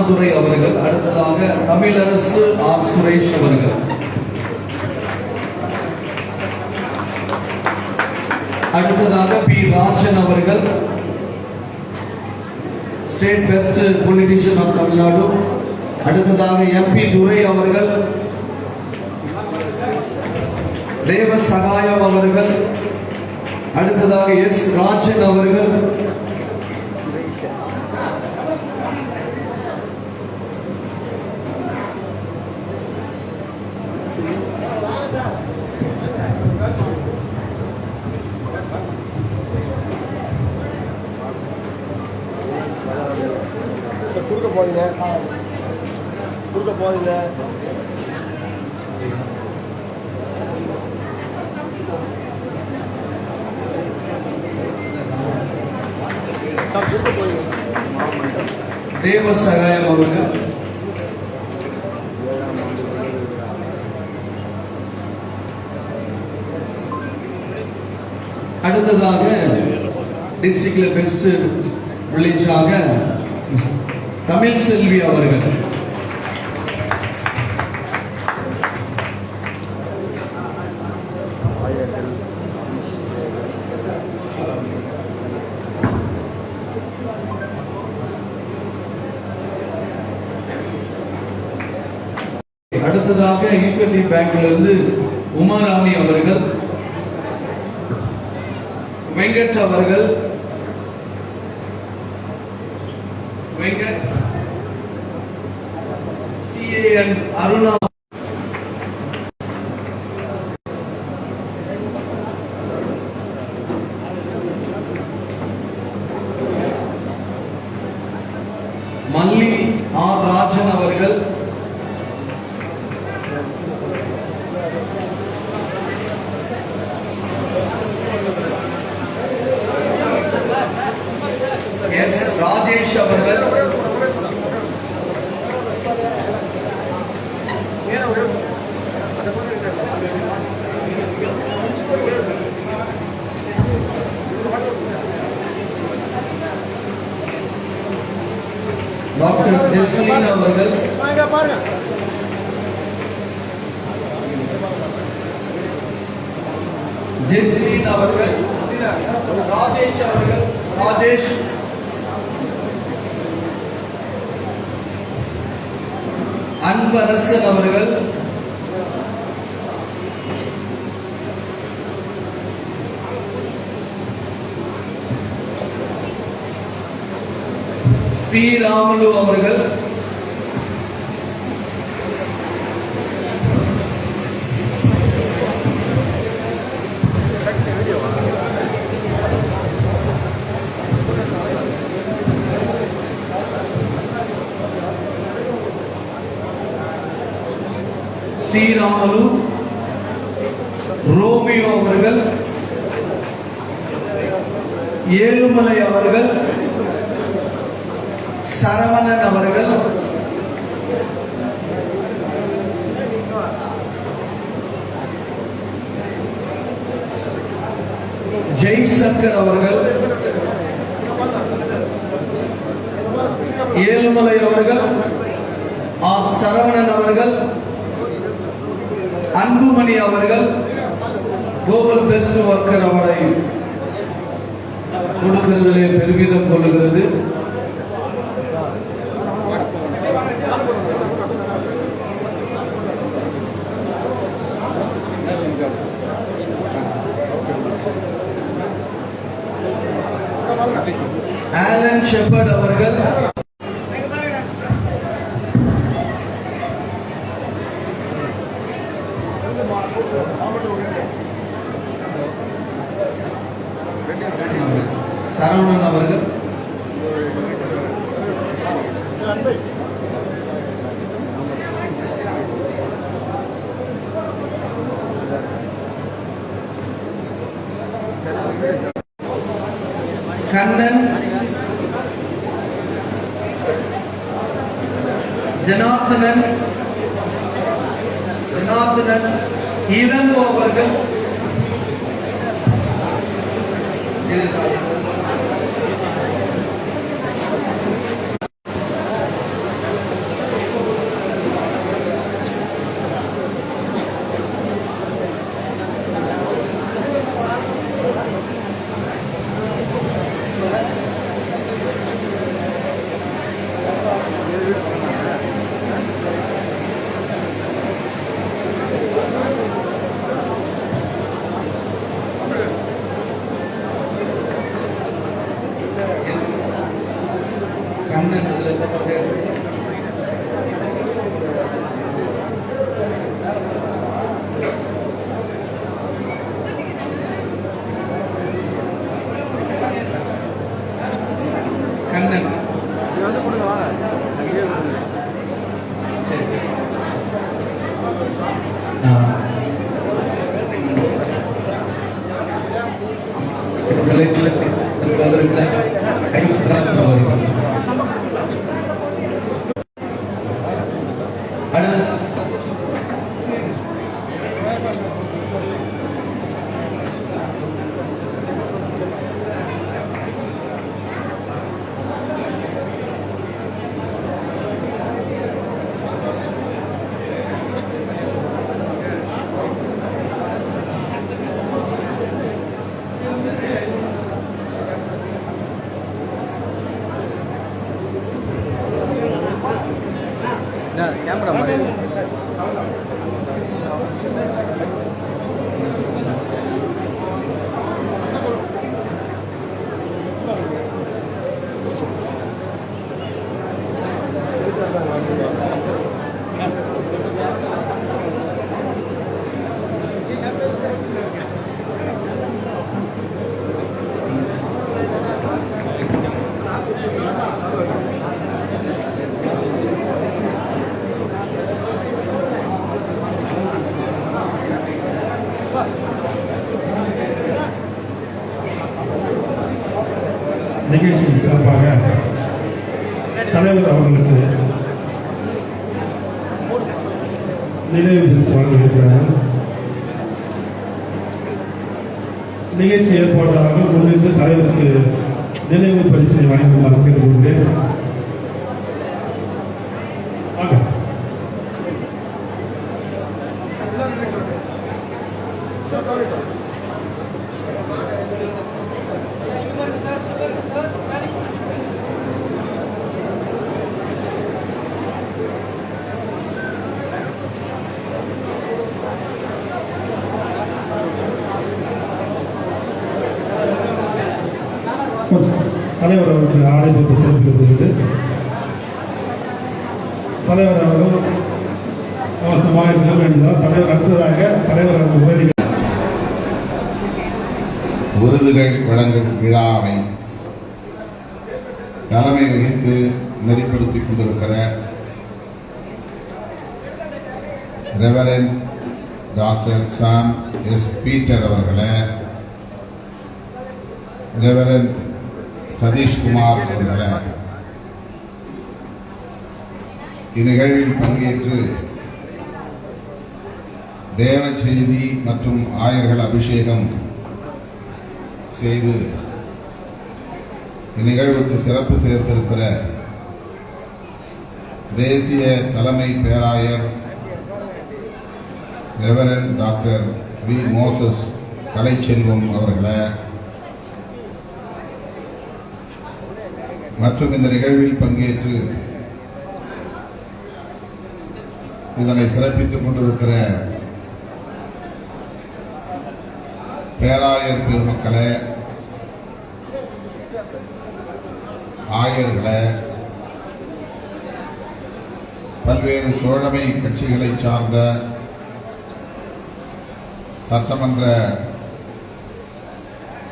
ஞானதுரை அவர்கள். அடுத்ததாக தமிழரசு ஆர் சுரேஷ் அவர்கள். அடுத்ததாக பி ராஜன் அவர்கள், state best politician of Tamil Nadu. அடுத்ததாக எம்பி துரை அவர்கள், தேவ சகாயம் அவர்கள். அடுத்ததாக எஸ் ராஜன் அவர்கள். கொடுக்க போறீங்க தேவ சகாயம் அவர்கள். அடுத்ததாக டிஸ்ட்ரிக்ட்ல பெஸ்ட் வில்லேஜாக தமிழ் செல்வி அவர்கள். அடுத்ததாக ஈக்விட்டி பேங்க்ல இருந்து உமாராணி அவர்கள், வெங்கட் அவர்கள், வெங்கட் CAN அருணா, மல்லி ஆர் ராஜன் அவர்கள், எஸ் ராஜேஷ் அவர்கள், டாக்டர் ஜெஸ்லின் அவர்கள், ஜெஸ்லின் அவர்கள், ராஜேஷ் அவர்கள், ராஜேஷ், அன்பரசன் அவர்கள், பி ராமலு அவர்கள், ஸ்ரீராமலு, ரோமியோ அவர்கள், ஏழுமலை அவர்கள், சரவணன் அவர்கள், ஜெய்சங்கர் அவர்கள், ஏழுமலை அவர்கள், ஆர் சரவணன் அவர்கள், அன்புமணி அவர்கள் குளோபல் பெஸ்ட் ஒர்க்கர் அவார்டை கொடுக்கிறதிலே பெருமிதம் கொள்ளுகிறது. ஆலன் ஷெப்பர்ட் அவர்கள், சரவணன் அவர்கள், கண்ணன், ஜனார்தனன், இளங்கோ அவர்கள், கேமரா மாதிரி நிகழ்ச்சியின் சிறப்பாக தலைவர் அவர்களுக்கு நினைவு பரிசு வழங்கியிருக்கிறார்கள். நிகழ்ச்சி ஏற்பாட்டாளர்கள் முன்னின்று தலைவருக்கு நினைவு பரிசினை வழங்குமாறு கேட்டுக்கொள்கிறேன். தலைவர் அவருக்கு ஆடை பற்றி சிறப்பிக்கப்படுகிறது. தலைவர் அவர்கள் அவசரமாக இருக்க வேண்டியதால் தலைவர் அடுத்ததாக தலைவர் அவர்கள் உரையாடி விருதுகள் வழங்கும் விழாவை தலைமை வகித்து நெறிப்படுத்திக் கொண்டிருக்கிற reverend doctor Sam S Peter அவர்களே, ரெவரண்ட் சதீஷ்குமார் அவர்களே, இந்நிகழ்வில் பங்கேற்று தேவ செய்தி மற்றும் ஆயர்கள் அபிஷேகம் செய்து இந்நிகழ்வுக்கு சிறப்பு சேர்த்திருக்கிற தேசிய தலைமை பேராயர் reverend doctor V Moses Kalaiselvam அவர்களே மற்றும் இந்த நிகழ்வில் பங்கேற்று இதனை சிறப்பித்துக் கொண்டிருக்கிற பேராயர் பெருமக்களே, ஆயர்களே, பல்வேறு தோழமை கட்சிகளை சார்ந்த சட்டமன்ற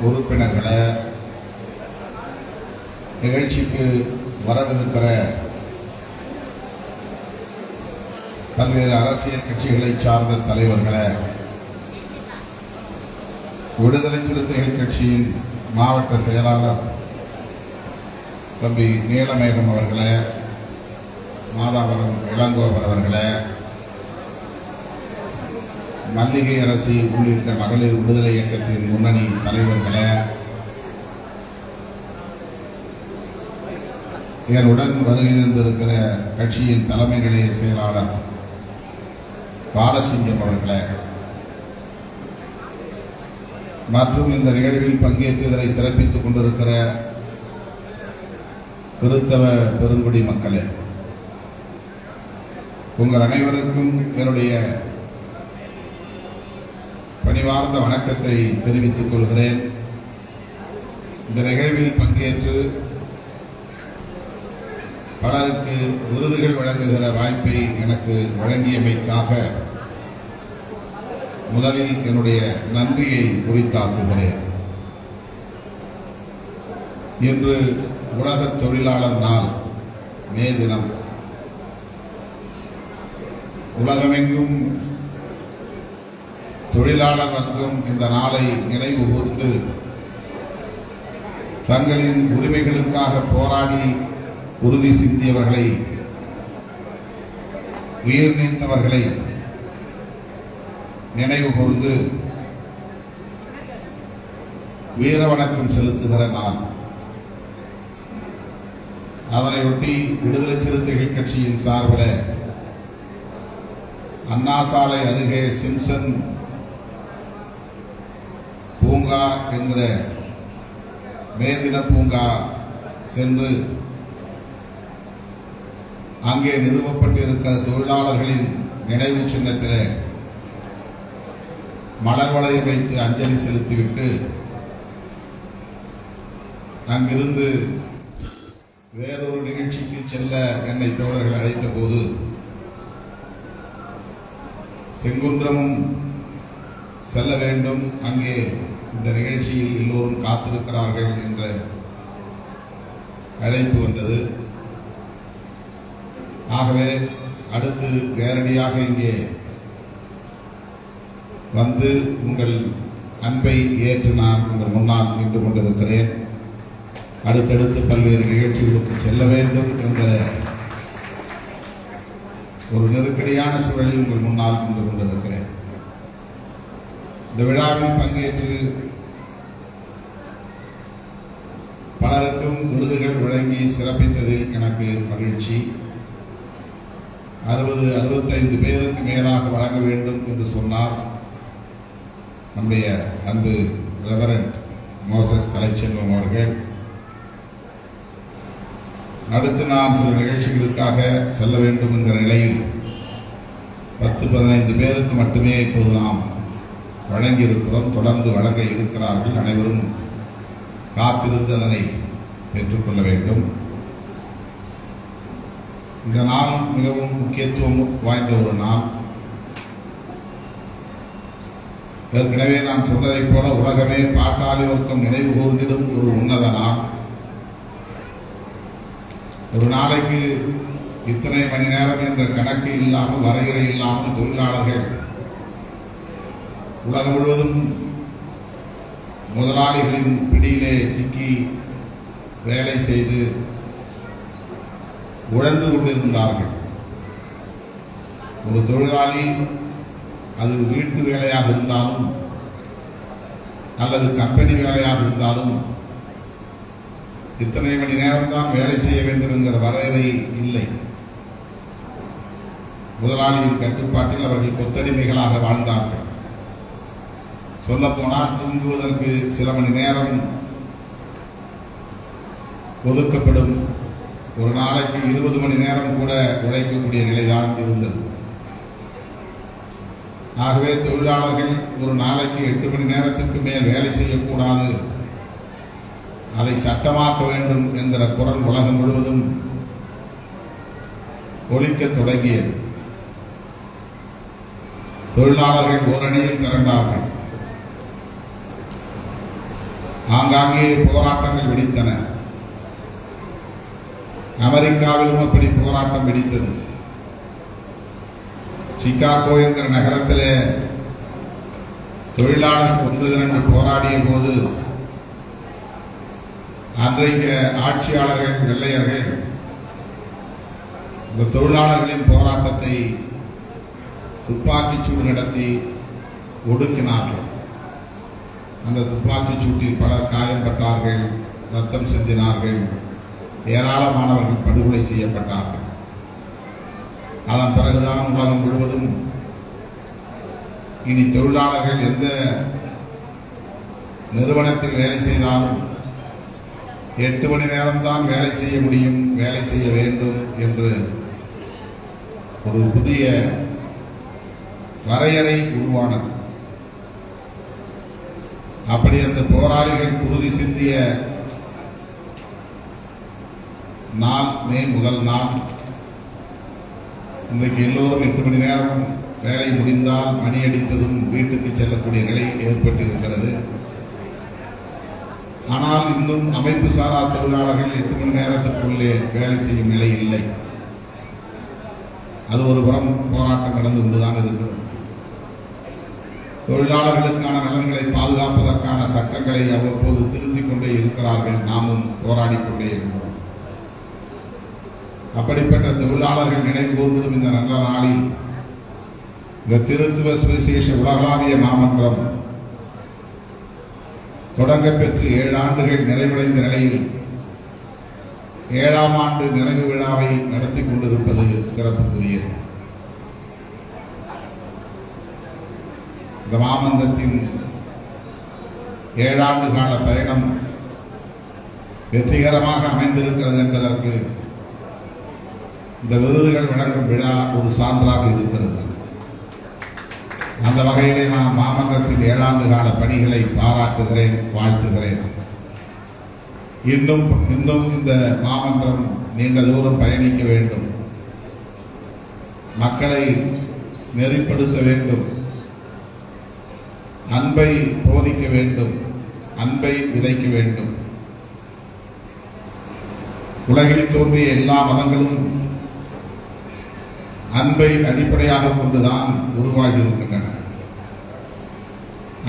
உறுப்பினர்களே, நிகழ்ச்சிக்கு வரவிருக்கிற பல்வேறு அரசியல் கட்சிகளை சார்ந்த தலைவர்களே, விடுதலை சிறுத்தைகள் கட்சியின் மாவட்ட செயலாளர் தம்பி நீலமேகம் அவர்களே, மாதாவரம் இளங்கோவன் அவர்களே, மல்லிகை அரசி உள்ளிட்ட மகளிர் விடுதலை இயக்கத்தின் முன்னணி தலைவர்களே, இதனுடன் வருகை தந்திருக்கிற கட்சியின் தலைமை நிலைய செயலாளர் பாலசிங்கம் அவர்களே மற்றும் இந்த நிகழ்வில் பங்கேற்று இதனை சிறப்பித்துக் கொண்டிருக்கிற கிறிஸ்தவ பெருங்குடி மக்களே, உங்கள் அனைவருக்கும் என்னுடைய பணிவார்ந்த வணக்கத்தை தெரிவித்துக் கொள்கிறேன். இந்த நிகழ்வில் பங்கேற்று பலருக்கு விருதுகள் வழங்குகிற வாய்ப்பை எனக்கு வழங்கியமைக்காக முதலில் என்னுடைய நன்றியை குறித்தாக்குகிறேன். இன்று உலக தொழிலாளர் நாள், மே தினம். உலகமெங்கும் தொழிலாளர் வர்க்கம் இந்த நாளை நினைவு கூர்ந்து தங்களின் உரிமைகளுக்காக போராடி உறுதி சிந்தியவர்களை, உயிர் நீத்தவர்களை நினைவு கூர்ந்து வீர வணக்கம் செலுத்துகிற நாள். அதனையொட்டி விடுதலை சிறுத்தைகள் கட்சியின் சார்பில் அண்ணா சாலை அருகே சிம்சன் பூங்கா என்கிற மேதின பூங்கா சென்று அங்கே நிறுவப்பட்டிருக்கிற தொழிலாளர்களின் நினைவு சின்னத்தில் மலர் வளையம் வைத்து அஞ்சலி செலுத்திவிட்டு அங்கிருந்து வேறொரு நிகழ்ச்சிக்கு செல்ல என்னை தோழர்கள் அழைத்த போது செங்குன்றமும் செல்ல வேண்டும், அங்கே இந்த நிகழ்ச்சியில் எல்லோரும் காத்திருக்கிறார்கள் என்ற அழைப்பு வந்தது. ஆகவே அடுத்து நேரடியாக இங்கே வந்து உங்கள் அன்பை ஏற்று நான் உங்கள் முன்னால் நின்று கொண்டிருக்கிறேன். அடுத்தடுத்து பல்வேறு நிகழ்ச்சிகளுக்கு செல்ல வேண்டும் என்ற ஒரு நெருக்கடியான சூழலில் உங்கள் முன்னால் நின்று கொண்டிருக்கிறேன். இந்த விழாவில் பங்கேற்று பலருக்கும் விருதுகள் வழங்கி சிறப்பித்ததில் எனக்கு மகிழ்ச்சி. 60-65 பேருக்கு மேலாக வழங்க வேண்டும் என்று சொன்னார் நம்முடைய அன்பு ரெவரண்ட் மோசஸ் கலைச்செல்வம் அவர்கள். அடுத்து நான் சில நிகழ்ச்சிகளுக்காக செல்ல வேண்டும் என்ற நிலையில் 10-15 பேருக்கு மட்டுமே இப்போது நாம் வழங்கியிருக்கிறோம். தொடர்ந்து வழங்க இருக்கிறார்கள். அனைவரும் காத்திருந்து அதனை பெற்றுக்கொள்ள வேண்டும். இந்த நாள் மிகவும் முக்கியத்துவம் வாய்ந்த ஒரு நாள். ஏற்கனவே நான் சொன்னதைப் போல உலகமே பாட்டாளி வர்க்கம் நினைவு கூர்ந்திடும் ஒரு உன்னத நாள். ஒரு நாளைக்கு இத்தனை மணி நேரம் என்ற கணக்கு இல்லாமல், வரையறை இல்லாமல் தொழிலாளர்கள் உலகம் முழுவதும் முதலாளிகளின் பிடியிலே சிக்கி வேலை செய்து உழந்து கொண்டிருந்தார்கள். ஒரு தொழிலாளி அது வீட்டு வேலையாக இருந்தாலும் அல்லது கம்பெனி வேலையாக இருந்தாலும் இத்தனை மணி நேரம் தான் வேலை செய்ய வேண்டும் என்கிற வரையறை இல்லை. முதலாளியின் கட்டுப்பாட்டில் அவர்கள் கொத்தடிமைகளாக வாழ்ந்தார்கள். சொல்லப்போனால் தூங்குவதற்கு சில மணி நேரம் ஒதுக்கப்படும். ஒரு நாளைக்கு 20 மணி நேரம் கூட உழைக்கக்கூடிய நிலைதான் இருந்தது. ஆகவே தொழிலாளர்கள் ஒரு நாளைக்கு 8 மணி நேரத்திற்கு மேல் வேலை செய்யக்கூடாது, அதை சட்டமாக்க வேண்டும் என்கிற குரல் உலகம் முழுவதும் ஒலிக்க தொடங்கியது. தொழிலாளர்கள் ஓரணியில் திரண்டார்கள். ஆங்காங்கே போராட்டங்கள் வெடித்தன. அமெரிக்காவிலும் அப்படி போராட்டம் வெடித்தது. சிகாகோ என்கிற நகரத்திலே தொழிலாளர் ஒன்று திரண்டு போராடிய போது அன்றைய ஆட்சியாளர்கள், வெள்ளையர்கள் இந்த தொழிலாளர்களின் போராட்டத்தை துப்பாக்கிச் சூடு நடத்தி ஒடுக்கினார்கள். அந்த துப்பாக்கிச் சூட்டில் பலர் காயப்பட்டார்கள், ரத்தம் சிந்தினார்கள், ஏராளமானவர்கள் படுகொலை செய்யப்பட்டார்கள். அதன் பிறகுதான் உலகம் முழுவதும் இனி தொழிலாளர்கள் எந்த நிறுவனத்தில் வேலை செய்தாலும் 8 மணி நேரம்தான் வேலை செய்ய முடியும், வேலை செய்ய வேண்டும் என்று ஒரு புதிய வரையறை உருவானது. அப்படி அந்த போராளிகள் குருதி சிந்திய நாள் மே முதல் நாள். இன்றைக்கு எல்லோரும் 8 மணி நேரம் வேலை முடிந்தால் மணி அடித்ததும் வீட்டுக்கு செல்லக்கூடிய நிலை ஏற்பட்டிருக்கிறது. ஆனால் இன்னும் அமைப்பு சாரா தொழிலாளர்கள் 8 மணி நேரத்திற்குள்ளே வேலை செய்யும் நிலை இல்லை. அது ஒரு புறம் போராட்டம் நடந்து கொண்டுதான் இருக்கிறது. தொழிலாளர்களுக்கான நலன்களை பாதுகாப்பதற்கான சட்டங்களை அவ்வப்போது திருத்திக் கொண்டே இருக்கிறார்கள். நாமும் போராடிக் கொண்டே இருக்கிறோம். அப்படிப்பட்ட தொழிலாளர்கள் நினைவு கூர்வதும் இந்த நல்ல நாளில் இந்த திருத்துவ சுவிசேஷ உலகளாவிய மாமன்றம் தொடங்கப்பெற்று 7 ஆண்டுகள் நிறைவடைந்த நிலையில் 7ஆம் ஆண்டு நிறைவு விழாவை நடத்தி கொண்டிருப்பது சிறப்புக்குரியது. இந்த மாமன்றத்தின் 7 ஆண்டு கால பயணம் வெற்றிகரமாக அமைந்திருக்கிறது என்பதற்கு இந்த விருதுகள் வழங்கும் விழா ஒரு சான்றாக இருக்கிறது. அந்த வகையிலே நான் மாமன்றத்தின் 7 ஆண்டு கால பணிகளை பாராட்டுகிறேன், வாழ்த்துகிறேன். இன்னும் இந்த மாமன்றம் நீண்ட தூரம் பயணிக்க வேண்டும், மக்களை நெறிப்படுத்த வேண்டும், அன்பை போதிக்க வேண்டும், அன்பை விதைக்க வேண்டும். உலகில் தோன்றிய எல்லா மதங்களும் அன்பை அடிப்படையாக கொண்டுதான் உருவாகி இருக்கின்றன.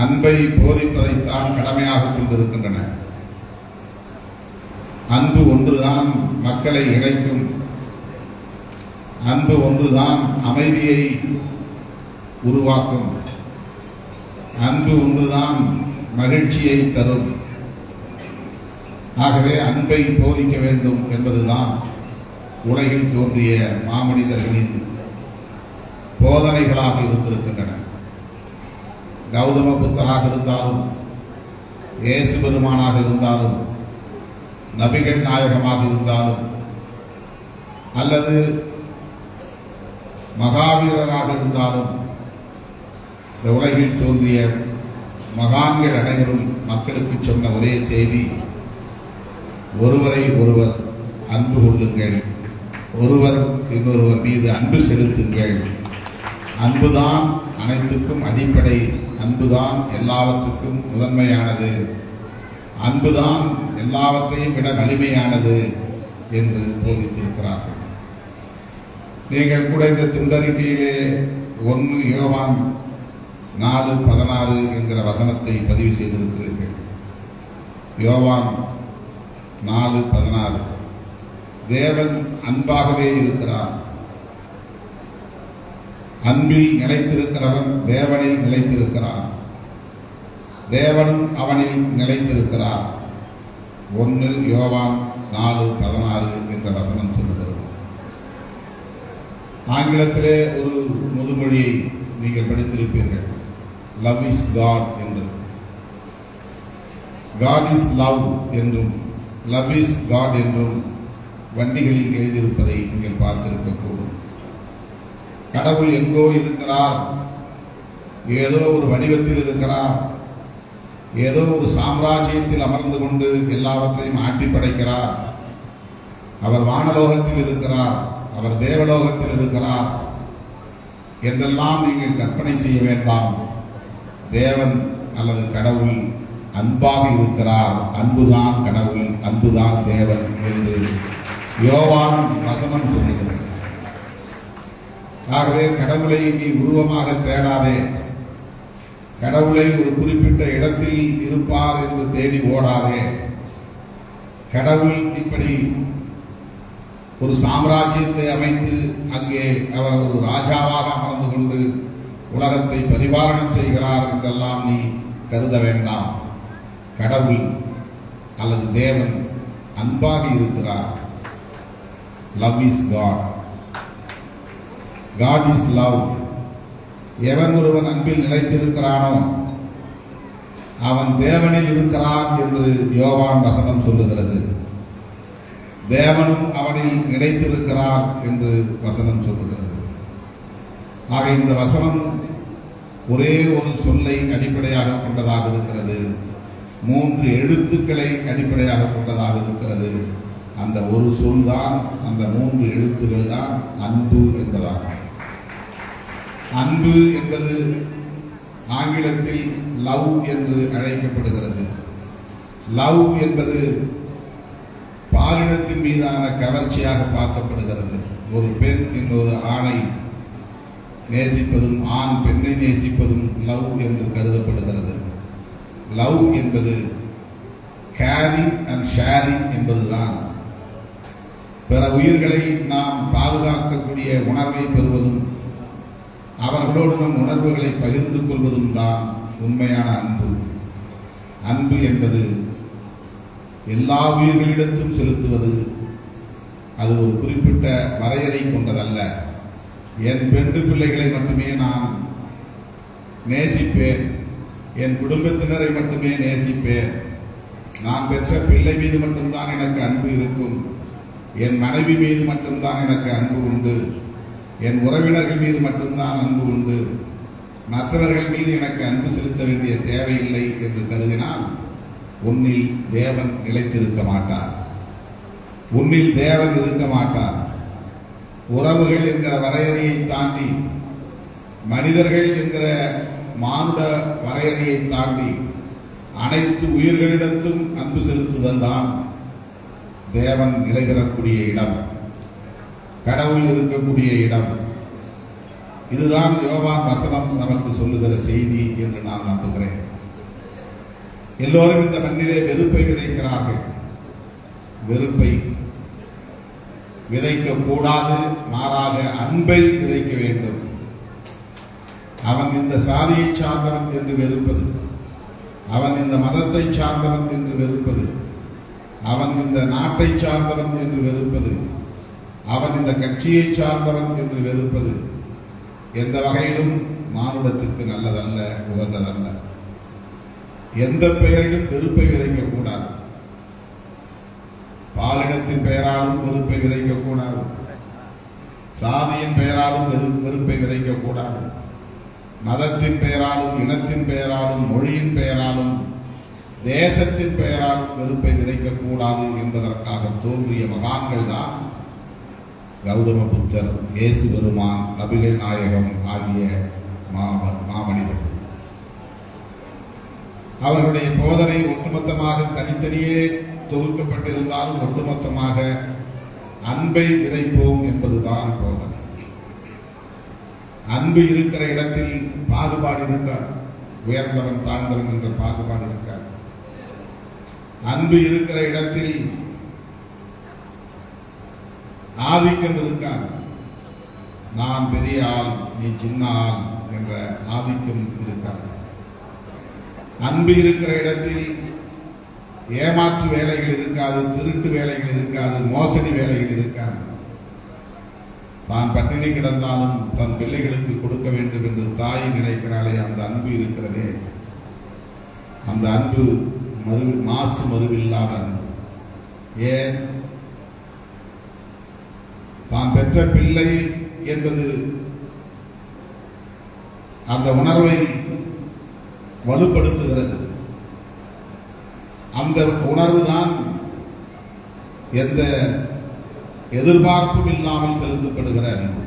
அன்பை போதிப்பதைத்தான் கடமையாக கொண்டிருக்கின்றன. அன்பு ஒன்றுதான் மக்களை இணைக்கும். அன்பு ஒன்றுதான் அமைதியை உருவாக்கும். அன்பு ஒன்றுதான் மகிழ்ச்சியை தரும். ஆகவே அன்பை போதிக்க வேண்டும் என்பதுதான் உலகில் தோன்றிய மாமனிதர்களின் போதனைகளாக இருந்திருக்கின்றன. கௌதம புத்தராக இருந்தாலும், இயேசு பெருமானாக இருந்தாலும், நபிகள் நாயகமாக இருந்தாலும், அல்லது மகாவீரராக இருந்தாலும், இந்த உலகில் தோன்றிய மகான்கள் அனைவரும் மக்களுக்கு சொன்ன ஒரே செய்தி, ஒருவரை ஒருவர் அன்பு கொள்ளுங்கள், ஒருவர் இன்னொருவர் மீது அன்பு செலுத்துங்கள். அன்புதான் அனைத்துக்கும் அடிப்படை, அன்புதான் எல்லாவற்றுக்கும் முதன்மையானது, அன்புதான் எல்லாவற்றையும் விட வலிமையானது என்று போதித்திருக்கிறார்கள். நீங்கள் கூட இந்த துண்டறிக்கையிலே 1 யோவான் 4:16 என்கிற வசனத்தை பதிவு செய்திருக்கிறீர்கள். யோவான் 4:16 தேவன் அன்பாகவே இருக்கிறார். அன்பில் நிலைத்திருக்கிறவன் தேவனில் நிலைத்திருக்கிறான், தேவனும் அவனில் நிலைத்திருக்கிறார். 1 யோவான் 4:16 என்ற வசனம் சொல்லுகிறது. ஆங்கிலத்திலே ஒரு முதுமொழியை நீங்கள் படித்திருப்பீர்கள், லவ் இஸ் காட் என்று. காட் இஸ் லவ் என்றும் லவ் இஸ் காட் என்றும் வண்டிகளில் எழுதியிருப்பதை நீங்கள் பார்த்திருக்கக்கூடும். கடவுள் எங்கோ இருக்கிறார், ஏதோ ஒரு வடிவத்தில் இருக்கிறார், ஏதோ ஒரு சாம்ராஜ்யத்தில் அமர்ந்து கொண்டு எல்லாவற்றையும் ஆட்டி படைக்கிறார். அவர் வானலோகத்தில் இருக்கிறார், அவர் தேவலோகத்தில் இருக்கிறார் என்றெல்லாம் நீங்கள் கற்பனை செய்ய வேண்டாம். தேவன் அல்லது கடவுள் அன்பாக இருக்கிறார். அன்புதான் கடவுள், அன்புதான் தேவன் என்று யோவான் வசனம் சொல்லுகிறது. ஆகவே கடவுளை நீ உருவமாக தேடாதே, கடவுளை ஒரு குறிப்பிட்ட இடத்தில் இருப்பார் என்று தேடி ஓடாதே. கடவுள் இப்படி ஒரு சாம்ராஜ்யத்தை அமைத்து அங்கே அவர் ஒரு ராஜாவாக அமர்ந்து கொண்டு உலகத்தை பரிபாலனம் செய்கிறார் என்றெல்லாம் நீ கருத வேண்டாம். கடவுள் அல்லது தேவன் அன்பாக இருக்கிறார். Love is God, God is love. எவன் ஒருவன் அன்பில் நிலைத்திருக்கிறானோ அவன் தேவனில் இருக்கிறான் என்று யோவான் வசனம் சொல்லுகிறது. தேவனும் அவனில் நிலைத்திருக்கிறார் என்று வசனம் சொல்லுகிறது. ஆக இந்த வசனம் ஒரே ஒரு சொல்லை அடிப்படையாக கொண்டதாக இருக்கிறது, 3 எழுத்துக்களை அடிப்படையாக கொண்டதாக இருக்கிறது. அந்த ஒரு சொல் தான், அந்த 3 எழுத்துக்கள் தான் அன்பு என்பதாகும். அன்பு என்பது ஆங்கிலத்தில் லவ் என்று அழைக்கப்படுகிறது. லவ் என்பது பாலினத்தின் மீதான கவர்ச்சியாக பார்க்கப்படுகிறது. ஒரு பெண் இன்னொரு ஆணை நேசிப்பதும் ஆண் பெண்ணை நேசிப்பதும் லவ் என்று கருதப்படுகிறது. லவ் என்பது கேரிங் அண்ட் ஷேரிங் என்பதுதான். பிற உயிர்களை நாம் பாதுகாக்கக்கூடிய உணர்வை பெறுவதும் அவர்களோடு நம் உணர்வுகளை பகிர்ந்து கொள்வதும் தான் உண்மையான அன்பு. அன்பு என்பது எல்லா உயிர்களிடத்தும் செலுத்துவது. அது ஒரு குறிப்பிட்ட வரையறை கொண்டதல்ல. என் பெண் பிள்ளைகளை மட்டுமே நான் நேசிப்பேன், என் குடும்பத்தினரை மட்டுமே நேசிப்பேன், நான் பெற்ற பிள்ளை மீது மட்டும்தான் எனக்கு அன்பு இருக்கும், என் மனைவி மீது மட்டும்தான் எனக்கு அன்பு உண்டு, என் உறவினர்கள் மீது மட்டும்தான் அன்பு உண்டு, மற்றவர்கள் மீது எனக்கு அன்பு செலுத்த வேண்டிய தேவையில்லை என்று கருதினால் உன்னில் தேவன் நிலைத்திருக்க மாட்டார். உன்னில் தேவன் இருக்க மாட்டார். உறவுகள் என்கிற வரையறையை தாண்டி, மனிதர்கள் என்கிற மானுட வரையறையை தாண்டி அனைத்து உயிர்களிடத்தும் அன்பு செலுத்துதல் தான் தேவன் நிலைபெறக்கூடிய இடம், கடவுள் இருக்கக்கூடிய இடம். இதுதான் யோவான் வசனம் நமக்கு சொல்லுகிற செய்தி என்று நான் நம்புகிறேன். எல்லோரும் இந்த மண்ணிலே வெறுப்பை விதைக்கிறார்கள். வெறுப்பை விதைக்க கூடாது, மாறாக அன்பை விதைக்க வேண்டும். அவன் இந்த சாதியை சார்ந்தவன் என்று வெறுப்பது, அவன் இந்த மதத்தை சார்ந்தவன் என்று வெறுப்பது, அவன் இந்த நாட்டை சார்ந்தவன் என்று வெறுப்பது, அவன் இந்த கட்சியை சார்ந்தவன் என்று வெறுப்பது எந்த வகையிலும் மானுடத்திற்கு நல்லதல்ல, உகந்ததல்ல. எந்த பெயரிலும் வெறுப்பை விதைக்கக்கூடாது. பாலினத்தின் பெயராலும் வெறுப்பை விதைக்கக்கூடாது, சாதியின் பெயராலும் வெறுப்பை விதைக்கக்கூடாது, மதத்தின் பெயராலும், இனத்தின் பெயராலும், மொழியின் பெயராலும், தேசத்தின் பெயராலும் வெறுப்பை விதைக்கக்கூடாது என்பதற்காக தோன்றிய மகான்கள் தான் கௌதம புத்தர், இயேசு பெருமான், நபிகள் நாயகம் ஆகிய மாமனிதர்கள். அவர்களுடைய போதனை ஒட்டுமொத்தமாக தனித்தனியே தொகுக்கப்பட்டிருந்தாலும் ஒட்டுமொத்தமாக அன்பை விதைப்போம் என்பதுதான் போதனை. அன்பு இருக்கிற இடத்தில் பாகுபாடு இருக்காது. உயர்ந்தவன் தாழ்ந்தவன் என்ற பாகுபாடு இருக்காது. அன்பு இருக்கிற இடத்தில் ஆதிக்கம் இருக்காது. நான் பெரிய ஆள், நீ சின்ன ஆள் என்ற ஆதிக்கம் இருக்காது. அன்பு இருக்கிற இடத்தில் ஏமாற்று வேலைகள் இருக்காது, திருட்டு வேலைகள் இருக்காது, மோசடி வேலைகள் இருக்காது. தான் பட்டினி கிடந்தாலும் தன் பிள்ளைகளுக்கு கொடுக்க வேண்டும் என்று தாய் நினைக்கிறாளே, அந்த அன்பு இருக்கிறதே, அந்த அன்பு மாசு மறுவில்லாத அன்பு. ஏன்? தான் பெற்ற பிள்ளை என்பது அந்த உணர்வை வலுப்படுத்துகிறது. அந்த உணர்வு தான் எந்த எதிர்பார்ப்பும் இல்லாமல் செலுத்தப்படுகிற அன்பு.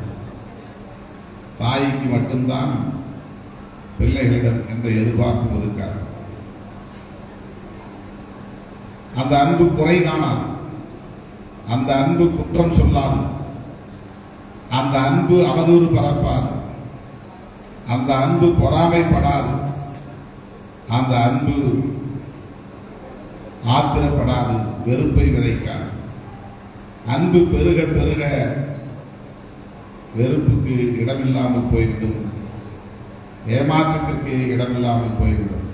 தாய்க்கு மட்டும்தான் பிள்ளைகளிடம் எந்த எதிர்பார்ப்பும் இருக்காது. அந்த அன்பு குறை காணாது, அந்த அன்பு குற்றம் சொல்லாது, அந்த அன்பு அவதூறு பரப்பாது, அந்த அன்பு பொறாமைப்படாது, அந்த அன்பு ஆத்திரப்படாது, வெறுப்பை விதைக்காது. அன்பு பெருக பெருக வெறுப்புக்கு இடமில்லாமல் போய்விடும், ஏமாற்றத்திற்கு இடமில்லாமல் போய்விடும்.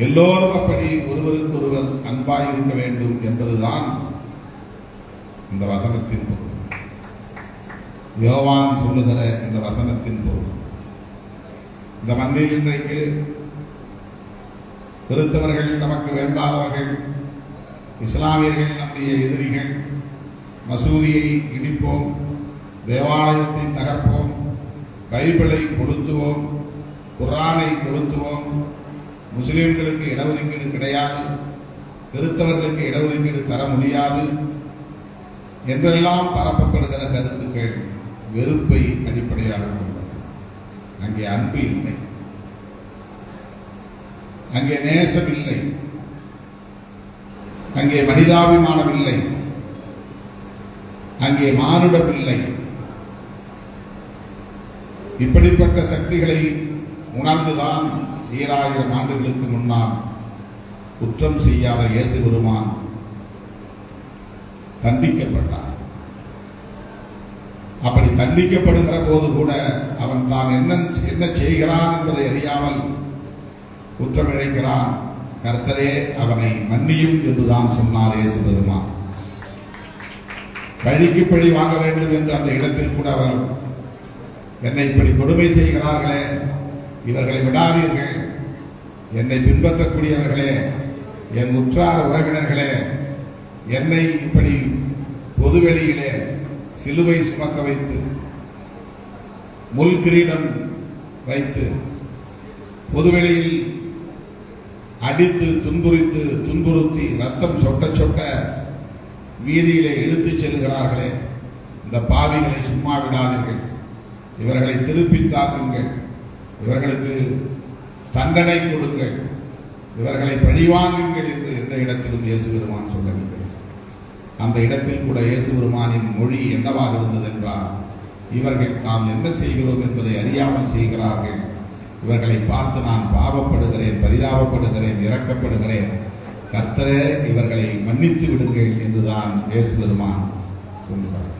எல்லோரும் அப்படி ஒருவருக்கு ஒருவர் அன்பாய் இருக்க வேண்டும் என்பதுதான் இந்த வசனத்தின் பொருள். யோவான் சொல்லுகிற இந்த வசனத்தின் பொருள். இந்த மண்ணில் இன்றைக்கு கிறிஸ்தவர்கள் நமக்கு வேண்டாதவர்கள், இஸ்லாமியர்கள் நம்முடைய எதிரிகள், மசூதியை இடிப்போம், தேவாலயத்தை தகர்ப்போம், பைபிளை கொளுத்துவோம், குர்ஆனை கொளுத்துவோம், முஸ்லிம்களுக்கு இடஒதுக்கீடு கிடையாது, கிறிஸ்தவர்களுக்கு இடஒதுக்கீடு தர முடியாது என்றெல்லாம் பரப்பப்படுகிற கருத்துக்கள் வெறுப்பை அடிப்படையாக கொண்டது. அங்கே அன்பு இல்லை, அங்கே நேசம் இல்லை, அங்கே மனிதாபிமானம் இல்லை, அங்கே மானுடம் இல்லை. இப்படிப்பட்ட சக்திகளை உணர்ந்துதான் 2000 ஆண்டுகளுக்கு முன்னால் குற்றம் செய்யாத இயேசு பெருமான் தண்டிக்கப்பட்டார். அப்படி தண்டிக்கப்படுகிற போது கூட அவன் தான் என்ன செய்கிறான் என்பதை அறியாமல் குற்றம் இழைக்கிறான். கர்த்தரே அவனை மன்னியும் என்றுதான் சொன்னார் இயேசு பெருமான். பழிக்கு பழி வாங்க வேண்டும் என்று அந்த இடத்தில் கூட அவர், என்னை இப்படி கொடுமை செய்கிறார்களே, இவர்களை விடாதீர்கள், என்னை பின்பற்றக்கூடியவர்களே, என் உற்றார் உறவினர்களே, என்னை இப்படி பொதுவெளியிலே சிலுவை சுமக்க வைத்து முள் கிரீடம் வைத்து பொதுவெளியில் அடித்து துன்புறுத்தி ரத்தம் சொட்ட சொட்ட வீதியிலே இழுத்துச் செல்கிறார்களே, இந்த பாவிகளை சும்மா விடாதீர்கள், இவர்களை திருப்பி தாக்குங்கள், இவர்களுக்கு தண்டனை கொடுங்கள், இவர்களை பழிவாங்குங்கள் என்று எந்த இடத்திலும் இயேசு பெருமான் சொல்லவில்லை. அந்த இடத்தில் கூட இயேசு பெருமானின் மொழி என்னவாக இருந்தது என்றால், இவர்கள் தாம் என்ன செய்கிறோம் என்பதை அறியாமல் செய்கிறார்கள், இவர்களை பார்த்து நான் பாவப்படுகிறேன், பரிதாபப்படுகிறேன், இரக்கப்படுகிறேன், கர்த்தரே இவர்களை மன்னித்து விடுங்கள் என்றுதான் இயேசு பெருமான் சொல்லுகிறார்.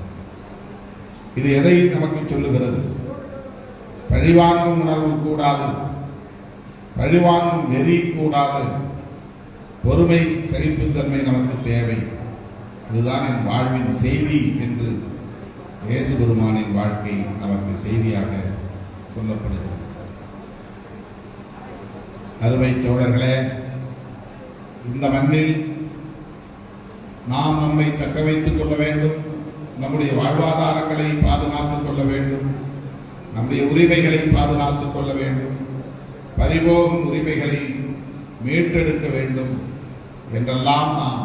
இது எதை நமக்கு சொல்லுகிறது? பழிவாங்கும் உணர்வு கூடாது, பழிவாங்கும் நெறி கூடாது, பொறுமை சகிப்புத்தன்மை நமக்கு தேவை. இதுதான் என் வாழ்வின் செய்தி என்று இயேசு பெருமானின் வாழ்க்கை நமக்கு செய்தியாக சொல்லப்படுகிறது. அருமை தோழர்களே, இந்த மண்ணில் நாம் நம்மை தக்க வைத்துக் கொள்ள வேண்டும், நம்முடைய வாழ்வாதாரங்களை பாதுகாத்துக் கொள்ள வேண்டும், நம்முடைய உரிமைகளை பாதுகாத்துக் கொள்ள வேண்டும், பறிபோகும் உரிமைகளை மீட்டெடுக்க வேண்டும் என்றெல்லாம் நாம்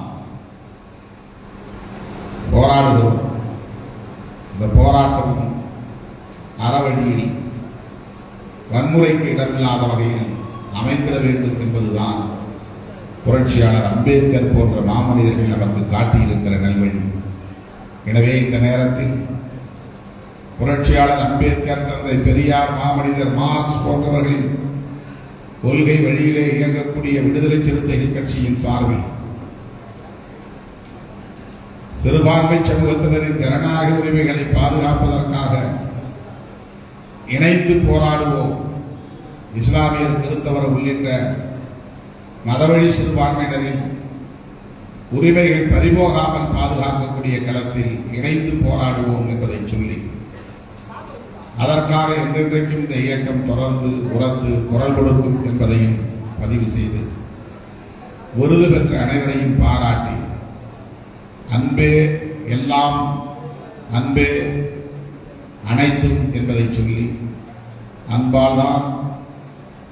போராடுகிறோம். இந்த போராட்டமும் அறவழியில் வன்முறைக்கு இடமில்லாத வகையில் அமைந்திட வேண்டும் என்பதுதான் புரட்சியாளர் அம்பேத்கர் போன்ற மாமனிதர்கள் நமக்கு காட்டியிருக்கிற நல்வழி. எனவே இந்த நேரத்தில் புரட்சியாளர் அம்பேத்கர், தந்தை பெரியார், மாமனிதர் மார்க்ஸ் போன்றவர்களின் கொள்கை வழியிலே இயங்கக்கூடிய விடுதலை சிறுத்தைகள் கட்சியின் சார்பில் சிறுபான்மை சமூகத்தினரின் ஜனநாயக உரிமைகளை பாதுகாப்பதற்காக இணைந்து போராடுவோம். இஸ்லாமியர், கிறிஸ்தவர் உள்ளிட்ட மதவழி சிறுபான்மையினரின் உரிமைகள் பறிபோகாமல் பாதுகாக்கக்கூடிய களத்தில் இணைந்து போராடுவோம் என்பதை சொல்லி, அதற்காக என்றென்றைக்கும் இந்த இயக்கம் தொடர்ந்து உரத்து குரல் கொடுக்கும் என்பதையும் பதிவு செய்து, விருது பெற்ற அனைவரையும் பாராட்டி, அன்பே எல்லாம், அன்பே அனைத்தும் என்பதை சொல்லி, அன்பால் தான்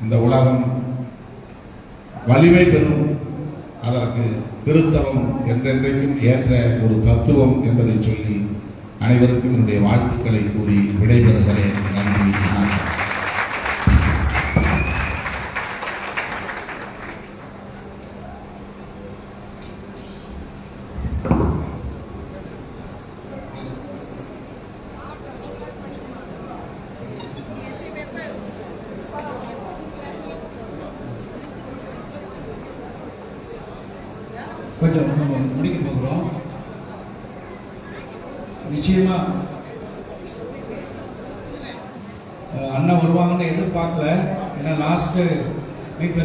இந்த உலகம் வலிமை பெறும், அதற்கு கிறிஸ்தவம் என்றென்றைக்கும் ஏற்ற ஒரு தத்துவம் என்பதை சொல்லி அனைவருக்கும் என்னுடைய வாழ்த்துக்களை கூறி விடைபெறுகிறேன். நன்றி. கொஞ்சம் நம்ம முடிக்க போகிறோம். நிச்சயமா அண்ணா வருவாங்கன்னு எதிர்பார்க்கல. ஏன்னா லாஸ்ட் மீட்